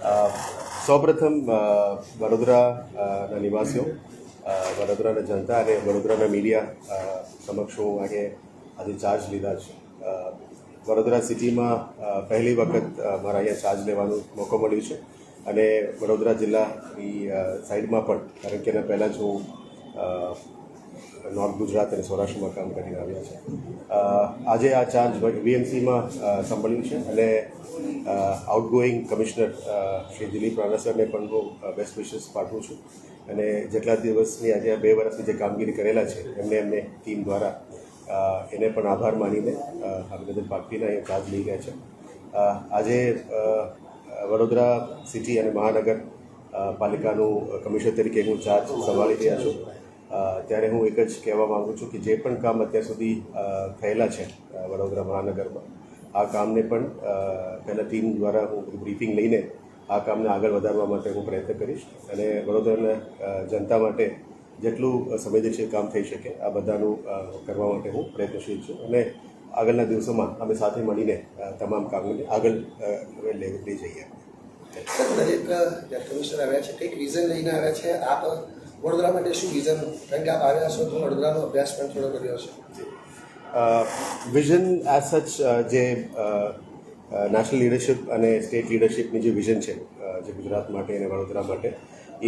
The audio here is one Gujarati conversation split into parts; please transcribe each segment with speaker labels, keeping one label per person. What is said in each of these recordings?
Speaker 1: સૌપ્રથમ વડોદરાના નિવાસીઓ, વડોદરાના જનતા અને વડોદરાના મીડિયા સમક્ષ હું આજે ચાર્જ લીધા છે. વડોદરા સિટીમાં પહેલી વખત મારા અહીંયા ચાર્જ લેવાનો મોકો મળ્યો છે અને વડોદરા જિલ્લાની સાઈડમાં પણ, કારણ કે એના પહેલાં જ હું નોર્થ ગુજરાત અને સૌરાષ્ટ્રમાં કામ કરીને આવ્યા છે. આજે આ ચાર્જ વીએમસીમાં સંભાળ્યું છે અને આઉટગોઈંગ કમિશનર શ્રી દિલીપ રાણા સરને પણ હું બેસ્ટ વિશેસ પાઠવું છું અને જેટલા દિવસની આજે 2 વર્ષની જે કામગીરી કરેલા છે એમને ટીમ દ્વારા એને પણ આભાર માનીને અભિનંદન પાઠવીને અહીંયા ચાર્જ લઈ ગયા છે. આજે વડોદરા સિટી અને મહાનગર પાલિકાનું કમિશનર તરીકે હું ચાર્જ સંભાળી રહ્યા છું. ત્યારે હું એક જ કહેવા માગું છું કે જે પણ કામ અત્યાર સુધી થયેલા છે વડોદરા મહાનગરમાં, આ કામને પણ પહેલાં ટીમ દ્વારા હું બ્રીફિંગ લઈને આ કામને આગળ વધારવા માટે હું પ્રયત્ન કરીશ અને વડોદરાના જનતા માટે જેટલું સંવેદનશીલ કામ થઈ શકે આ બધાનું કરવા માટે હું પ્રયત્નશીલ છું અને આગળના દિવસોમાં અમે સાથે મળીને તમામ કામને આગળ લઈ જઈએ.
Speaker 2: દરેક કમિશનર આવ્યા છે, કંઈક વિઝન લઈને આવ્યા છે. આપ વડોદરા માટે શું વિઝન? કારણ કે આપ આવ્યા છો તો વડોદરાનો અભ્યાસ પણ થોડો કર્યો છે.
Speaker 1: વિઝન એઝ સચ જે નેશનલ લીડરશિપ અને સ્ટેટ લીડરશિપની જે વિઝન છે જે ગુજરાત માટે અને વડોદરા માટે,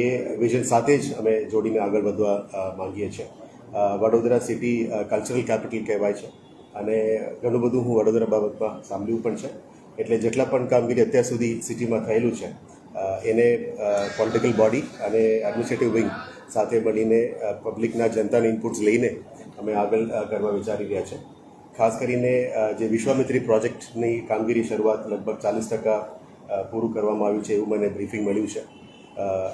Speaker 1: એ વિઝન સાથે જ અમે જોડીને આગળ વધવા માંગીએ છીએ. વડોદરા સિટી કલ્ચરલ કેપિટલ કહેવાય છે અને ઘણું બધું હું વડોદરા બાબતમાં સાંભળ્યું પણ છે. એટલે જેટલા પણ કામગીરી અત્યાર સુધી સિટીમાં થયેલું છે એને પોલિટિકલ બોડી અને એડમિનિસ્ટ્રેટિવ વિંગ સાથે મળીને પબ્લિકના જનતાના ઇનપુટ્સ લઈને અમે આગળ કરવા વિચારી રહ્યા છે. ખાસ કરીને જે વિશ્વામિત્રી પ્રોજેક્ટની કામગીરી શરૂઆત લગભગ 40% પૂરું કરવામાં આવ્યું છે એવું મને બ્રીફિંગ મળ્યું છે.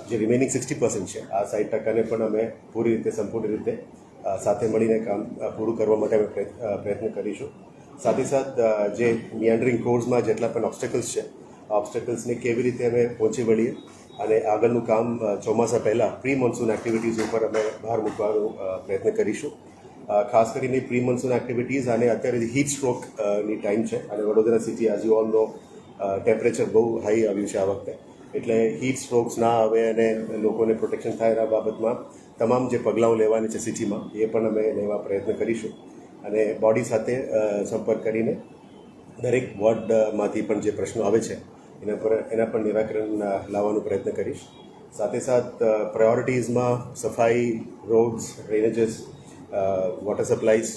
Speaker 1: જે રિમેનિંગ 60% છે આ 60%ને પણ અમે પૂરી રીતે સંપૂર્ણ રીતે સાથે મળીને કામ પૂરું કરવા માટે અમે પ્રયત્ન કરીશું. સાથે સાથ જે મિયાન્ડરિંગ કોર્સમાં જેટલા પણ ઓબ્સ્ટેકલ્સ છે આ ઓબ્સ્ટેકલ્સને કેવી રીતે અમે પહોંચી વળીએ અને આગળનું કામ ચોમાસા પહેલાં પ્રી મોન્સૂન એક્ટિવિટીઝ ઉપર અમે ભાર મૂકવાનો પ્રયત્ન કરીશું. ખાસ કરીને પ્રી મોન્સૂન એક્ટિવિટીઝ અને અત્યારે હીટ સ્ટ્રોકની ટાઈમ છે અને Vadodara city as you all know temperature બહુ હાઈ આવ્યું છે આ વખતે. એટલે હીટ સ્ટ્રોક્સ ના આવે અને લોકોને પ્રોટેક્શન થાય એના બાબતમાં તમામ જે પગલાંઓ લેવાની છે સિટીમાં એ પણ અમે લેવા પ્રયત્ન કરીશું અને બોડી સાથે સંપર્ક કરીને દરેક વોર્ડમાંથી પણ જે પ્રશ્નો આવે છે એના પર નિરાકરણ લાવવાનો પ્રયત્ન કરીશ. સાથે સાથ પ્રાયોરિટીઝમાં સફાઈ, રોડ્સ, ડ્રેનેજીસ, વોટર સપ્લાઈઝ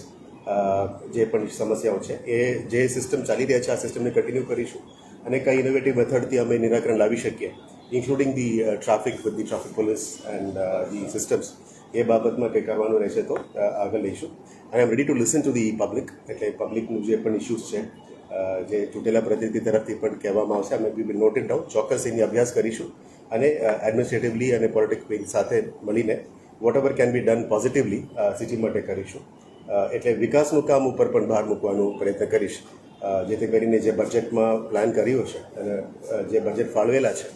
Speaker 1: જે પણ સમસ્યાઓ છે એ જે સિસ્ટમ ચાલી રહ્યા છે આ સિસ્ટમને કન્ટિન્યુ કરીશું અને કઈ ઇનોવેટિવ મેથડથી અમે નિરાકરણ લાવી શકીએ, including the traffic with the traffic police and the systems, એ બાબતમાં કંઈ કરવાનું રહેશે તો આગળ લઈશું. I am ready to listen to the public. એટલે પબ્લિકનું જે પણ ઇસ્યુઝ છે જે ચૂંટેલા પ્રતિનિધિ તરફથી પણ કહેવામાં આવશે અમે we will note it down. ચોક્કસ એની અભ્યાસ કરીશું અને એડમિનિસ્ટ્રેટિવલી અને પોલિટિક્સ વિંગ સાથે મળીને whatever can be done positively city માટે કરીશું. એટલે વિકાસનું કામ ઉપર પણ ભાર મૂકવાનો પ્રયત્ન કરીશ જેથી કરીને જે બજેટમાં પ્લાન કર્યું છે અને જે બજેટ ફાળવેલા છે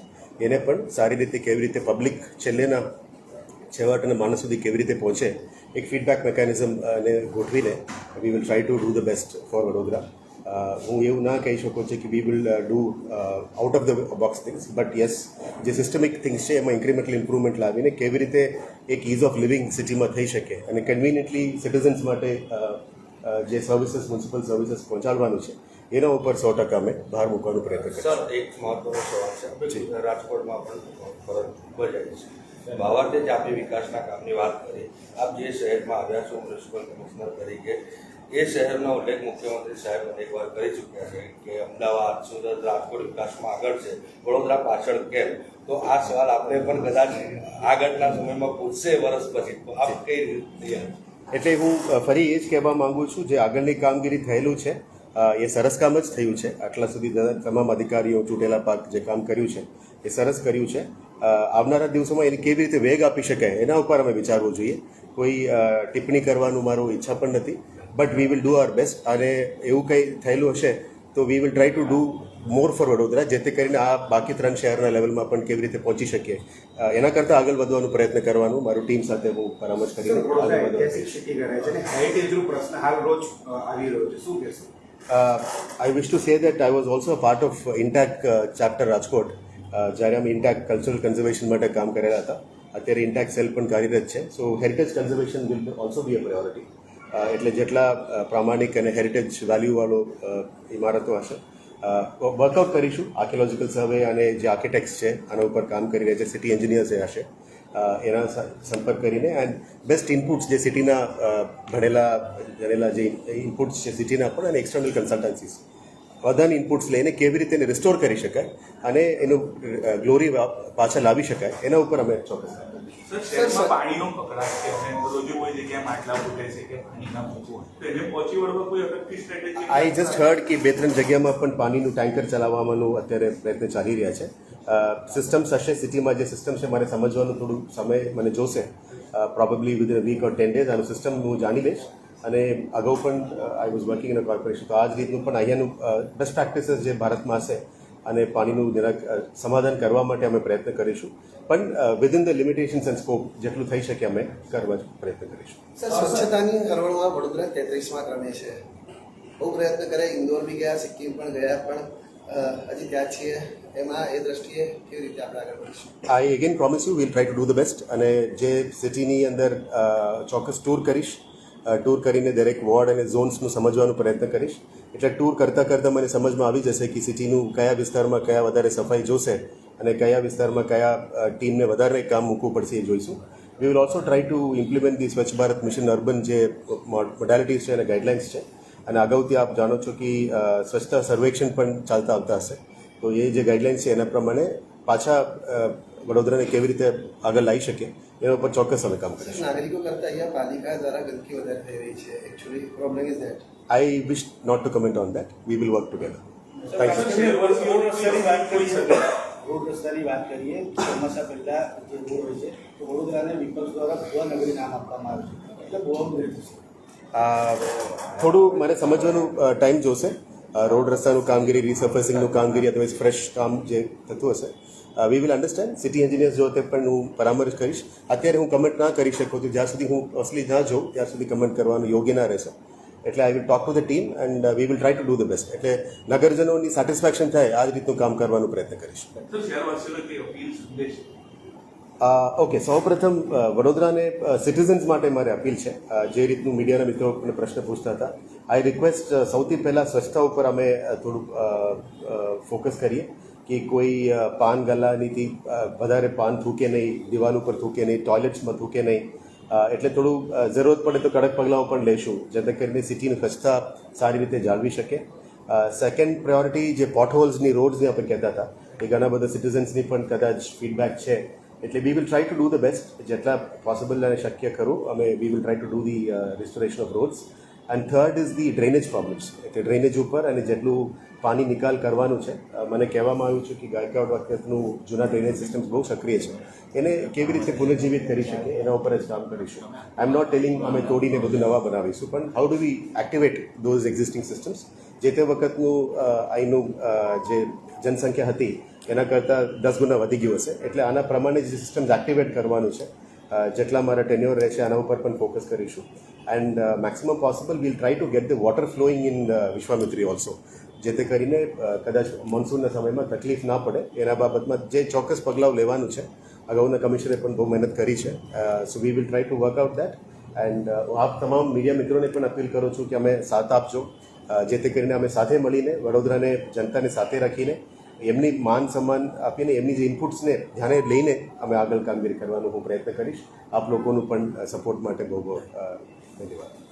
Speaker 1: એને પણ સારી રીતે કેવી રીતે પબ્લિક છેવાડાના માણસ સુધી કેવી રીતે પહોંચે એક ફીડબેક મિકેનિઝમ ને ગોઠવીને વી will try to do the best for Vadodara. હું એવું ના કહી શકું છું કે વી will do out of the box things, but yes જે સિસ્ટમિક થિંગ્સ છે એમાં ઇન્ક્રીમેન્ટલ ઇમ્પ્રુવમેન્ટ લાવીને કેવી રીતે એક ઇઝ ઓફ લિવિંગ સિટીમાં થઈ શકે અને કન્વિનિયન્ટલી સિટીઝન્સ માટે જે સર્વિસીસ, મ્યુનિસિપલ સર્વિસીસ પહોંચાડવાનું છે એના ઉપર 100% અમે ભાર મૂકવાનો પ્રયત્ન કરીશું.
Speaker 3: સર, એક મહત્વનો સવાલ છે. રાજકોટમાં પણ ફરજ બજાવી છે. બાવાતે જ આપે વિકાસના કામની વાત કરી. આપ જે શહેરમાં આવ્યા છો મ્યુનિસિપલ કમિશનર તરીકે, એ શહેરનો ઉલ્લેખ મુખ્યમંત્રી સાહેબ અનેકવાર કરી ચૂક્યા છે કે અમદાવાદ, સુરત, રાજકોટ વિકાસમાં આગળ છે, વડોદરા પાછળ કેમ? તો આ સવાલ આપણે પણ કદાચ આગળના સમયમાં પૂછશે વર્ષ પછી, તો આપ કઈ રીતે?
Speaker 1: એટલે હું ફરી એ જ કહેવા માગું છું, જે આગળની કામગીરી થયેલું છે એ સરસ કામ જ થયું છે. આટલા સુધી તમામ અધિકારીઓ ચૂંટેલા પાક જે કામ કર્યું છે એ સરસ કર્યું છે. આવનારા દિવસોમાં એને કેવી રીતે વેગ આપી શકાય એના ઉપર અમે વિચારવું જોઈએ. કોઈ ટિપ્પણી કરવાનું મારું ઈચ્છા પણ નથી, but we will do our best. અને એવું કંઈ થયેલું હશે તો we will try to do more for Vadodara, જેથી કરીને આ બાકી 3 શહેરના લેવલમાં પણ કેવી રીતે પહોંચી શકીએ એના કરતાં આગળ વધવાનો પ્રયત્ન કરવાનું મારું ટીમ સાથે હું પરામર્શ કરીને આગળ વધવાનું. I wish to say that I was also a part of INTAC chapter Rajkot જ્યારે અમે ઇન્ટેક્ટ કલ્ચરલ કન્ઝર્વેશન માટે કામ કરેલા હતા. અત્યારે ઇન્ટેક્ટ સેલ પણ કાર્યરત છે. So heritage conservation will also be a priority. એટલે જેટલા પ્રામાણિક અને હેરિટેજ વેલ્યુવાળો ઇમારતો હશે વર્કઆઉટ કરીશું. આર્કિયોલોજીકલ સર્વે અને જે આર્કિટેક્ટ્સ છે આના ઉપર કામ કરી રહ્યા છે, સિટી એન્જિનિયર્સ એ હશે, એના સંપર્ક કરીને એન્ડ બેસ્ટ ઇનપુટ્સ જે સિટીના ભણેલા જે ઇનપુટ્સ છે સિટીના પણ અને એક્સટર્નલ કન્સલ્ટન્સીસ બધાની ઇનપુટ્સ લઈને કેવી રીતે એને રિસ્ટોર કરી શકાય અને એનું ગ્લોરી પાછા લાવી શકાય એના ઉપર અમે ચોક્કસ.
Speaker 4: સર, શહેરમાં પાણીનો કકળાટ છે અને રોજે કોઈ જગ્યાએ માટલા ફૂટે છે કે પાણી ના મૂકવું તો એને પહોંચી વળવા કોઈ effective strategy?
Speaker 1: I just heard કે 2-3 જગ્યામાં પણ પાણીનું ટેન્કર ચલાવવાનું અત્યારે પ્રયત્ન ચાલી રહ્યા છે. સિસ્ટમ્સ હશે સિટીમાં, જે સિસ્ટમ છે મારે સમજવાનું થોડું સમય મને જોશે. Probably within a week or 10 days આનું સિસ્ટમ હું જાણી લઈશ. અને અગાઉ પણ I was working in a corporation, તો આ જ રીતનું પણ અહીંયાનું બેસ્ટ પ્રેક્ટિસીસ જે ભારતમાં હશે અને પાણીનું સમાધાન કરવા માટે અમે પ્રયત્ન કરીશું. પણ within the limitations and scope જેટલું થઈ શકે અમે કરવા પ્રયત્ન કરીશું.
Speaker 2: સર, સ્વચ્છતાની હરોળમાં વડોદરા 33મા ક્રમે છે. બહુ પ્રયત્ન કરે, ઇન્દોર બી ગયા, સિક્કિમ પણ ગયા, પણ હજી ત્યાં છીએ. એમાં એ દ્રષ્ટિએ કેવી રીતે આપણે આગળ વધીશું?
Speaker 1: I again promise you will try to do the best. અને જે સિટીની અંદર ચોક્કસ ટૂર કરીશ, ટૂર કરીને દરેક વોર્ડ અને ઝોન્સનું સમજવાનો પ્રયત્ન કરીશ. એટલે ટૂર કરતાં મને સમજમાં આવી જશે કે સિટીનું કયા વિસ્તારમાં કયા વધારે સફાઈ જોશે અને કયા વિસ્તારમાં કયા ટીમને વધારે કામ મૂકવું પડશે એ જોઈશું. We will also try to implement the સ્વચ્છ ભારત મિશન અર્બન જે મોડાલિટીઝ છે અને ગાઈડલાઇન્સ છે. અને અગાઉથી આપ જાણો છો કે સ્વચ્છતા સર્વેક્ષણ પણ ચાલતા આવતા હશે. તો એ જે ગાઈડલાઇન્સ છે એના પ્રમાણે પાછા વડોદરાને કેવી રીતે આગળ લાવી શકે એના ઉપર ચોક્કસ અમે કામ કરીશું.
Speaker 2: નાગરિકો કરતા અહીંયા પાલિકા દ્વારા ગંદકી વધારે થઈ રહી છે. Actually problem is that.
Speaker 1: I wish not to comment on that. We will work together. Thank you.
Speaker 5: Road રસ્તાની વાત કરીએ, ચોમાસા પહેલા જે રોડ હોય છે તો વડોદરાને વિપક્ષ દ્વારા ભુવા નગરી નામ આપવામાં આવ્યું છે, એટલે ભુવા નગરી થશે.
Speaker 1: થોડું મારે સમજવાનું ટાઈમ જોશે. રોડ રસ્તાનું કામગીરી, રિસર્ફેસિંગનું કામગીરી અથવા ફ્રેશ કામ જે થતું હશે we will understand. City engineers જો તે પણ હું પરામર્શ કરીશ. અત્યારે હું કમેન્ટ ના કરી શકું તો જ્યાં સુધી હું અસલી ના જોઉં ત્યાં સુધી કમેન્ટ કરવાનું યોગ્ય ના રહેશે. એટલે I will talk to the team and we will try to do the best. એટલે નગરજનોની સેટિસ્ફેક્શન થાય આ જ રીતનું કામ કરવાનો પ્રયત્ન કરીશ.
Speaker 4: સર, શહેરવાસીઓને કઈ અપીલ સંદેશ?
Speaker 1: ઓકે, સૌપ્રથમ વડોદરાને સિટીઝન્સ માટે મારે અપીલ છે. જે રીતનું મીડિયાના મિત્રો મને પ્રશ્ન પૂછતા હતા, આઈ રિક્વેસ્ટ સૌથી પહેલાં સ્વચ્છતા ઉપર અમે થોડુંક ફોકસ કરીએ કે કોઈ પાન ગલાનીથી વધારે પાન થૂકે નહીં, દિવાલ ઉપર થૂકે નહીં, ટોયલેટ્સમાં થૂકે નહીં. એટલે થોડું જરૂરત પડે તો કડક પગલાઓ પણ લઈશું જેથી કરીને સિટીની સ્વચ્છતા સારી રીતે જાળવી શકે. સેકન્ડ પ્રાયોરિટી જે પોટહોલ્સની રોડ્સની આપણે કહેતા હતા એ ઘણા બધા સિટીઝન્સની પણ કદાચ ફીડબેક છે. એટલે વી will try to do the best. જેટલા પોસિબલ અને શક્ય ખરું અમે we will try to do the restoration of rods. And third is the drainage problems. એટલે ડ્રેનેજ ઉપર અને જેટલું પાણી નિકાલ કરવાનું છે, મને કહેવામાં આવ્યું છે કે ગાયકવાડ વખતનું જૂના ડ્રેનેજ સિસ્ટમ્સ બહુ સક્રિય છે, એને કેવી રીતે પુનર્જીવિત કરી શકે એના ઉપર જ કામ કરીશું. આઈ એમ નોટ ટેલિંગ અમે તોડીને બધું નવા બનાવીશું, પણ how do we activate those existing systems. જે તે વખતનું અહીંનું જે જનસંખ્યા હતી એના કરતાં 10 ગુણા વધી ગયું હશે. એટલે આના પ્રમાણે જે સિસ્ટમ્સ એક્ટિવેટ કરવાનું છે, જેટલા મારા ટેન્યોર રહેશે આના ઉપર પણ ફોકસ કરીશું. And maximum possible will try to get the water flowing in Vishwamitri also, જેથી કરીને કદાચ મોન્સૂનના સમયમાં તકલીફ ના પડે એના બાબતમાં જે ચોક્કસ પગલાઓ લેવાનું છે. અગાઉના કમિશનરે પણ બહુ મહેનત કરી છે. So we will try to work out that. And આપ તમામ મીડિયા મિત્રોને પણ અપીલ કરું છું કે અમે સાથ આપજો, જેથી કરીને અમે સાથે મળીને વડોદરાને જનતાને સાથે રાખીને એમની માન સન્માન આપીને એમની જે ઇનપુટ્સને ધ્યાને લઈને અમે આગળ કામગીરી કરવાનો હું પ્રયત્ન કરીશ. આપ લોકોનું પણ સપોર્ટ માટે બહુ બહુ ધન્યવાદ.